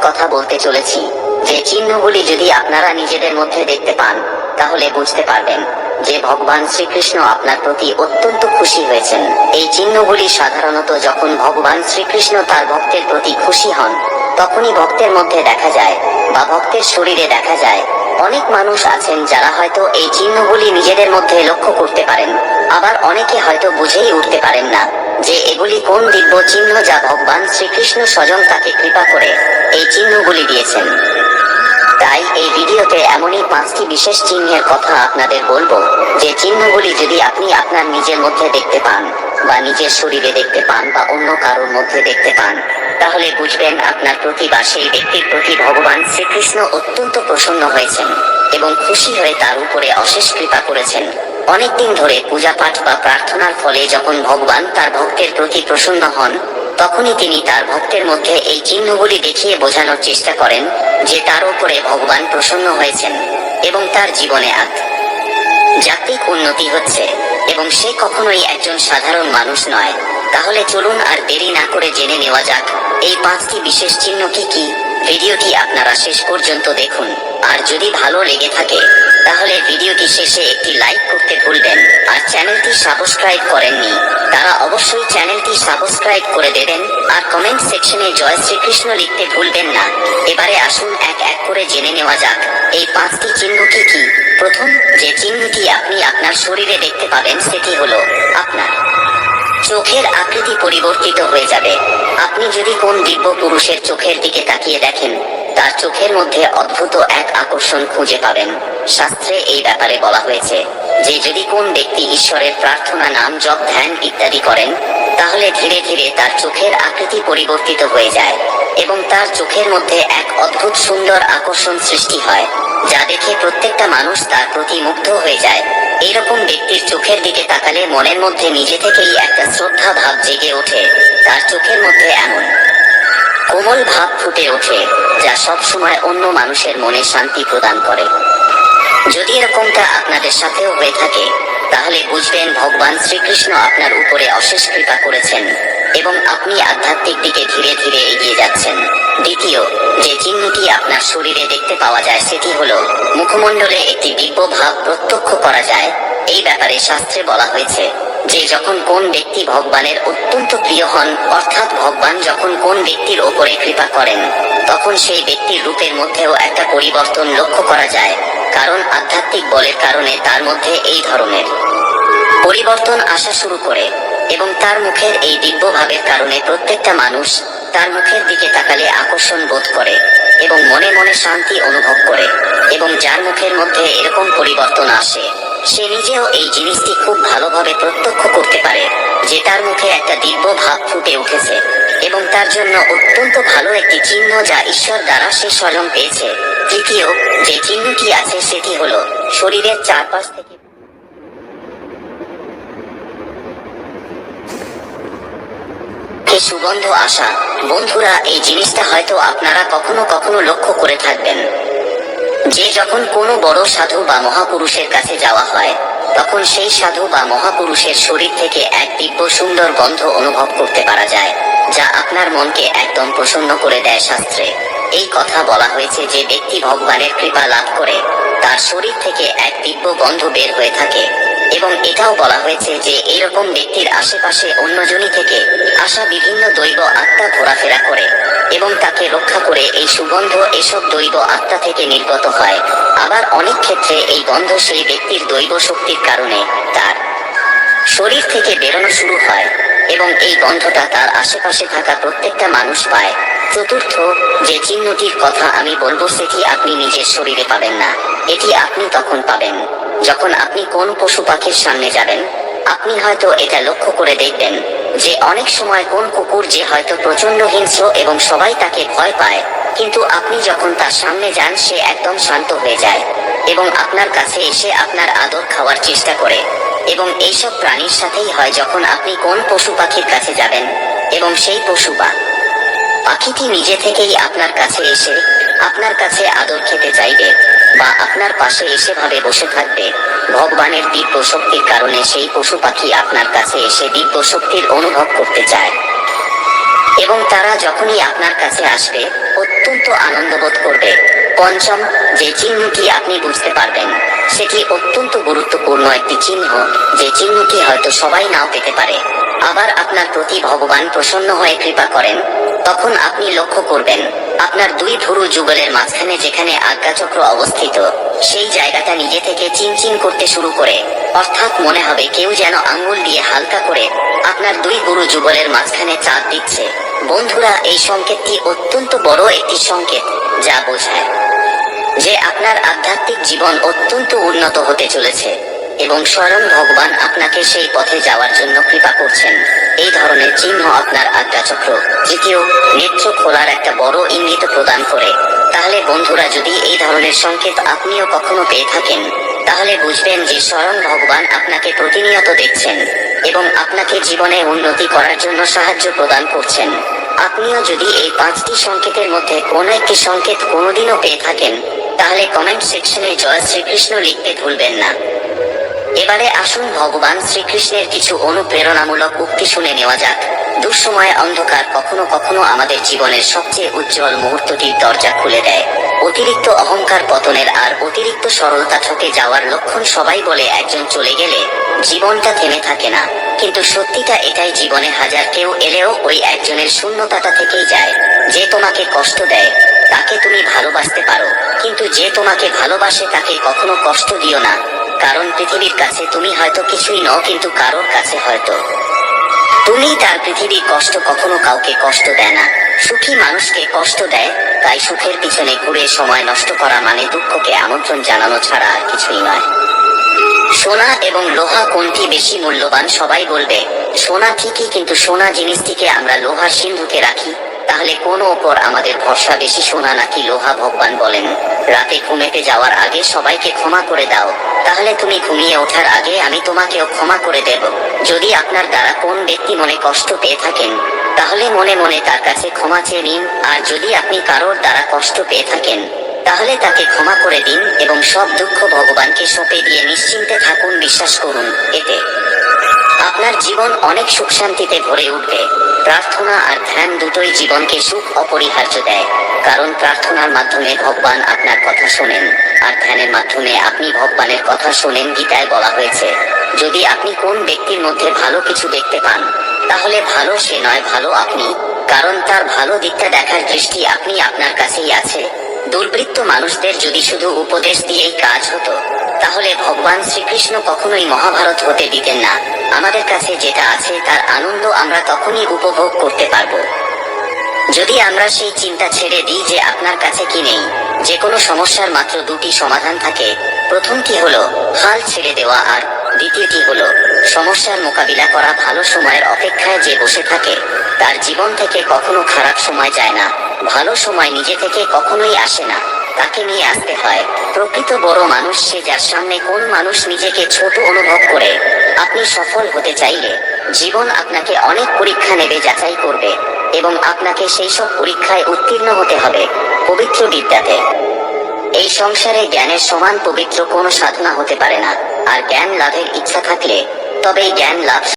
কথা বলতে চলেছি, যে চিহ্নগুলি যদি আপনারা নিজেদের মধ্যে দেখতে পান, তাহলে বুঝতে পারবেন যে ভগবান শ্রীকৃষ্ণ আপনার প্রতি অত্যন্ত খুশি হয়েছেন। এই চিহ্নগুলি সাধারণত যখন ভগবান শ্রীকৃষ্ণ তার ভক্তের প্রতি খুশি হন, তখনই ভক্তের মধ্যে দেখা যায় বা ভক্তের শরীরে দেখা যায়। অনেক মানুষ আছেন যারা হয়তো এই চিহ্নগুলি নিজেদের মধ্যে লক্ষ্য করতে পারেন, আবার অনেকে হয়তো বুঝেই উঠতে পারেন না যে এগুলি কোন দিব্য চিহ্ন যা ভগবান শ্রীকৃষ্ণ স্বয়ং তাকে কৃপা করে এই চিহ্নগুলি দিয়েছেন। তাই এই ভিডিওতে এমনই 5টি বিশেষ চিহ্নের কথা আপনাদের বলবো, যে চিহ্নগুলি যদি আপনি আপনার নিজের মধ্যে দেখতে পান বা নিজের শরীরে দেখতে পান বা অন্য কারোর মধ্যে দেখতে পান, তাহলে বুঝবেন আপনার প্রতি বা সেই ব্যক্তির প্রতি ভগবান শ্রীকৃষ্ণ অত্যন্ত প্রসন্ন হয়েছেন এবং খুশি হয়ে তার উপরে অশেষ কৃপা করেছেন। অনেকদিন ধরে পূজা পাঠ বা প্রার্থনার ফলে যখন ভগবান তার ভক্তের প্রতি প্রসন্ন হন, তখনই তিনি তার ভক্তের মধ্যে এই চিহ্নগুলি দেখিয়ে বোঝানোর চেষ্টা করেন যে তার উপরে ভগবান প্রসন্ন হয়েছেন এবং তার জীবনে জাতিক উন্নতি হচ্ছে এবং সে কখনোই একজন সাধারণ মানুষ নয়। তাহলে চলুন আর দেরি না করে জেনে নেওয়া যাক এই 5টি বিশেষ চিহ্ন কি কি। ভিডিওটি আপনারা শেষ পর্যন্ত দেখুন, আর যদি ভালো লেগে থাকে তাহলে ভিডিওটি শেষে একটি লাইক করতে ভুলবেন। আর চ্যানেলটি সাবস্ক্রাইব করেননি তারা অবশ্যই চ্যানেলটি সাবস্ক্রাইব করে দেবেন, আর কমেন্ট সেকশনে জয় শ্রীকৃষ্ণ লিখতে ভুলবেন না। এবারে আসুন এক এক করে জেনে নেওয়া যাক এই 5টি চিহ্ন কি কি। প্রথম যে চিহ্নটি আপনি আপনার শরীরে দেখতে পাবেন সেটি হলো আপনার চোখের আকৃতি পরিবর্তিত হয়ে যাবে। আপনি যদি কোন দিব্য পুরুষের চোখের দিকে তাকিয়ে দেখেন, তার চোখের মধ্যে অদ্ভুত এক আকর্ষণ খুঁজে পাবেন। শাস্ত্রে এই ব্যাপারে বলা হয়েছে যে যদি কোন ব্যক্তি ঈশ্বরের প্রার্থনা, নাম জপ, ধ্যান ইত্যাদি করেন, তাহলে ধীরে ধীরে তার চোখের আকৃতি পরিবর্তিত হয়ে যায় এবং তার চোখের মধ্যে এক অদ্ভুত সুন্দর আকর্ষণ সৃষ্টি হয়, যা দেখে প্রত্যেকটা মানুষ তার প্রতি মুগ্ধ হয়ে যায়। এইরকম ব্যক্তির চোখের দিকে তাকালে মনের মধ্যে নিজে থেকেই একটা শ্রদ্ধা ভাব জেগে ওঠে। তার চোখের মধ্যে এমন কোমল ভাব ফুটে ওঠে যা সব সময় অন্য মানুষের মনে শান্তি প্রদান করে। যদি এরকমটা আপনাদের সাথেও হয়ে থাকে, তাহলে বুঝবেন ভগবান শ্রীকৃষ্ণ আপনার উপরে অশেষ কৃপা করেছেন এবং আপনি আধ্যাত্মিক দিকে ধীরে ধীরে এগিয়ে যাচ্ছেন। দ্বিতীয় যে চিহ্নটি আপনার শরীরে দেখতে পাওয়া যায় সেটি হলো মুখমণ্ডলে একটি দিব্য ভাব প্রত্যক্ষ করা যায়। এই ব্যাপারে শাস্ত্রে বলা হয়েছে যে যখন কোন ব্যক্তি ভগবানের অত্যন্ত প্রিয় হন, অর্থাৎ ভগবান যখন কোন ব্যক্তির ওপরে কৃপা করেন, তখন সেই ব্যক্তির রূপের মধ্যেও একটা পরিবর্তন লক্ষ্য করা যায়, কারণ আধ্যাত্মিক বলের কারণে তার মধ্যে এই ধরনের পরিবর্তন আসা শুরু করে এবং তার মুখের এই দিব্য ভাবের কারণে প্রত্যেকটা মানুষ তার মুখের দিকে তাকালে আকর্ষণ বোধ করে এবং মনে মনে শান্তি অনুভব করে। এবং যার মুখের মধ্যে এরকম পরিবর্তন আসে, সে নিজেও এই জিনিসটি খুব ভালোভাবে প্রত্যক্ষ করতে পারে যে তার মুখে একটা দিব্য ভাব ফুটে উঠেছে এবং তার জন্য অত্যন্ত ভালো একটি চিহ্ন যা ঈশ্বর দ্বারা সে স্বয়ং পেয়েছে। তৃতীয় যে চিহ্নটি আছে সেটি হলো শরীরের চারপাশ থেকে সুগন্ধ আসা। বন্ধুরা, এই জিনিসটা হয়তো আপনারা কখনো কখনো লক্ষ্য করে থাকবেন যে যখন কোনো বড় সাধু বা মহাপুরুষের কাছে যাওয়া হয়, তখন সেই সাধু বা মহাপুরুষের শরীর থেকে এক দিব্য সুন্দর গন্ধ অনুভব করতে পারা যায়, যা আপনার মনকে একদম প্রসন্ন করে দেয়। শাস্ত্রে এই কথা বলা হয়েছে যে ব্যক্তি ভগবানের কৃপা লাভ করে, তার শরীর থেকে এক দিব্য গন্ধ বের হয়ে থাকে এবং এটাও বলা হয়েছে যে এইরকম ব্যক্তির আশেপাশে অন্যজনই থেকে আসা বিভিন্ন দৈব আত্মা ঘোরাফেরা করে এবং তাকে রক্ষা করে। এই সুগন্ধ এসব দৈব আত্মা থেকে নির্গত হয়। আবার অনেক ক্ষেত্রে এই গন্ধ সেই ব্যক্তির দৈব শক্তির কারণে তার শরীর থেকে বেরোনো শুরু হয় এবং এই গন্ধটা তার আশেপাশে থাকা প্রত্যেকটা মানুষ পায়। চতুর্থ যে চিহ্নটির কথা আমি বলবো সেটি আপনি নিজের শরীরে পাবেন না। এটি আপনি তখন পাবেন যখন আপনি কোন পশু পাখির সামনে যাবেন। আপনি হয়তো এটা লক্ষ্য করে দেখবেন যে অনেক সময় কোন কুকুর যে হয়তো প্রচন্ড হিংস্র এবং সবাই তাকে ভয় পায়, কিন্তু আপনি যখন তার সামনে যান সে একদম শান্ত হয়ে যায় এবং আপনার কাছে এসে আপনার আদর খাওয়ার চেষ্টা করে। এবং এইসব প্রাণীর সাথেই হয় যখন আপনি কোন পশু পাখির কাছে যাবেন এবং সেই পশু বা পাখিটি নিজে থেকেই আপনার কাছে এসে আপনার কাছে আদর খেতে চাইবে বা আপনার পাশে এসে ভাবে বসে থাকবে। ভগবানের দিব্য শক্তির কারণে সেই পশু পাখি আপনার কাছে এসে দিব্য শক্তির অনুভব করতে চায় এবং তারা যখনই আপনার কাছে আসবে অত্যন্ত আনন্দ বোধ করবে। পঞ্চম, যে চিহ্নটি আপনি বুঝতে পারবেন সেটি অত্যন্ত গুরুত্বপূর্ণ একটি চিহ্ন, যে চিহ্নটি হয়তো সবাই নাও পেতে পারে। আবার আপনার প্রতি ভগবান প্রসন্ন হয়ে কৃপা করেন, তখন আপনি লক্ষ্য করবেন আপনার দুই ভুরু যুগলের মাঝখানে যেখানে আজ্ঞাচক্র অবস্থিত, সেই জায়গাটা নিজে থেকে চিনচিন করতে শুরু করে, অর্থাৎ মনে হবে কেউ যেন আঙ্গুল দিয়ে হালকা করে আপনার দুই ভুরু যুগলের মাঝখানে চাপ দিচ্ছে। বন্ধুরা, এই সংকেতটি অত্যন্ত বড় একটি সংকেত, যা বোঝায় যে আপনার আধ্যাত্মিক জীবন অত্যন্ত উন্নত হতে চলেছে এবং স্বয়ং ভগবান আপনাকে সেই পথে যাওয়ার জন্য কৃপা করছেন। এই ধরনের চিহ্ন আপনার আজ্ঞাচক্র, তৃতীয় নেত্র খোলার একটা বড় ইঙ্গিত প্রদান করে। তাহলে বন্ধুরা, যদি এই ধরনের সংকেত আপনিও কখনো পেয়ে থাকেন, তাহলে বুঝবেন যে স্বয়ং ভগবান আপনাকে প্রতিনিয়ত দেখছেন এবং আপনাকে জীবনে উন্নতি করার জন্য সাহায্য প্রদান করছেন। আপনিও যদি এই 5টি সংকেতের মধ্যে কোনো একটি সংকেত কোনোদিনও পেয়ে থাকেন, তাহলে কমেন্ট সেকশনে জয় শ্রীকৃষ্ণ লিখতে ভুলবেন না। এবারে আসুন ভগবান শ্রীকৃষ্ণের কিছু অনুপ্রেরণামূলক উক্তি শুনে নেওয়া যাক। দুঃসময় অন্ধকার কখনো কখনো আমাদের জীবনের সবচেয়ে উজ্জ্বল মুহূর্তটির দরজা খুলে দেয়। অতিরিক্ত অহংকার পতনের আর অতিরিক্ত সরলতা ঠকে যাওয়ার লক্ষণ। সবাই বলে একজন চলে গেলে জীবনটা থেমে থাকে না, কিন্তু সত্যিটা এটাই, জীবনে হাজার কেউ এলেও ওই একজনের শূন্যতাটা থেকেই যায়। যে তোমাকে কষ্ট দেয় তাকে তুমি ভালোবাসতে পারো, কিন্তু যে তোমাকে ভালোবাসে তাকে কখনো কষ্ট দিও না, কারণ পৃথিবীর কাছে তুমি হয়তো কিছুই নও, কিন্তু কারোর কাছে হয়তো তুমি তার। পৃথিবীর কষ্ট কখনো কাউকে কষ্ট দেয় না, সুখী মানুষকে কষ্ট দেয়। তাই সুখের পিছনে ঘুরে সময় নষ্ট করা মানে দুঃখকে আমন্ত্রণ জানানো ছাড়া আর কিছুই নয়। সোনা এবং লোহা কোনটি বেশি মূল্যবান? সবাই বলবে সোনা ঠিকই, কিন্তু সোনা জিনিসটিকে আমরা লোহার সিন্ধুকে রাখি, তাহলে কোন ওপর আমাদের ভরসা বেশি, সোনা নাকি লোহা? ভগবান বলেন, রাতে ঘুমেতে যাওয়ার আগে সবাইকে ক্ষমা করে দাও, তাহলে তুমি ঘুমিয়ে ওঠার আগে আমি তোমাকেও ক্ষমা করে দেব। যদি আপনার দ্বারা কোন ব্যক্তি মনে কষ্ট পেয়ে থাকেন, তাহলে মনে মনে তার কাছে ক্ষমা চেয়ে নিন। আর যদি আপনি কারোর দ্বারা কষ্ট পেয়ে থাকেন, তাহলে তাকে ক্ষমা করে দিন এবং সব দুঃখ ভগবানকে সঁপে দিয়ে নিশ্চিন্তে থাকুন। বিশ্বাস করুন, এতে আপনার জীবন অনেক সুখ শান্তিতে ভরে উঠবে। প্রার্থনা আর ধ্যান দুটোই জীবনকে সুখ অপরিহার্য দেয়, কারণ প্রার্থনার মাধ্যমে ভগবান আপনার কথা শোনেন আর ধ্যানের মাধ্যমে আপনি ভগবানের কথা শোনেন। গীতায় বলা হয়েছে, যদি আপনি কোন ব্যক্তির মধ্যে ভালো কিছু দেখতে পান, তাহলে ভালো সে নয়, ভালো আপনি, কারণ তার ভালো দিকটা দেখার দৃষ্টি আপনি আপনার কাছেই আছে। দুর্বৃত্ত মানুষদের যদি শুধু উপদেশ দিয়েই কাজ হতো, তাহলে ভগবান শ্রীকৃষ্ণ কখনোই মহাভারত হতে দিতেন না। আমাদের কাছে যেটা আছে তার আনন্দ আমরা তখনই উপভোগ করতে পারবো যদি আমরা সেই চিন্তা ছেড়ে দিই যে আপনার কাছে কি নেই। যে কোনো সমস্যার মাত্র দুটি সমাধান থাকে, প্রথমটি হলো হাল ছেড়ে দেওয়া আর দ্বিতীয়টি হলো সমস্যার মোকাবিলা করা। ভালো সময়ের অপেক্ষায় যে বসে থাকে তার জীবন থেকে কখনো খারাপ সময় যায় না। ভালো সময় নিজে থেকে কখনোই আসে না, তাকে নিয়ে আসতে হয়। প্রকৃত বড় মানুষ সে যার সামনে কোন মানুষ নিজেকে ছোট অনুভব করে। আপনি সফল হতে চাইলে জীবন আপনাকে অনেক পরীক্ষা নেবে, যাচাই করবে এবং আপনাকে সেই সব পরীক্ষায় উত্তীর্ণ হতে হবে পবিত্র বিদ্যাতে। এই সংসারে জ্ঞানের সমান পবিত্র কোনো সাধনা হতে পারে না। আর জ্ঞান লাভের ইচ্ছা থাকলে তবেই জ্ঞান লাভ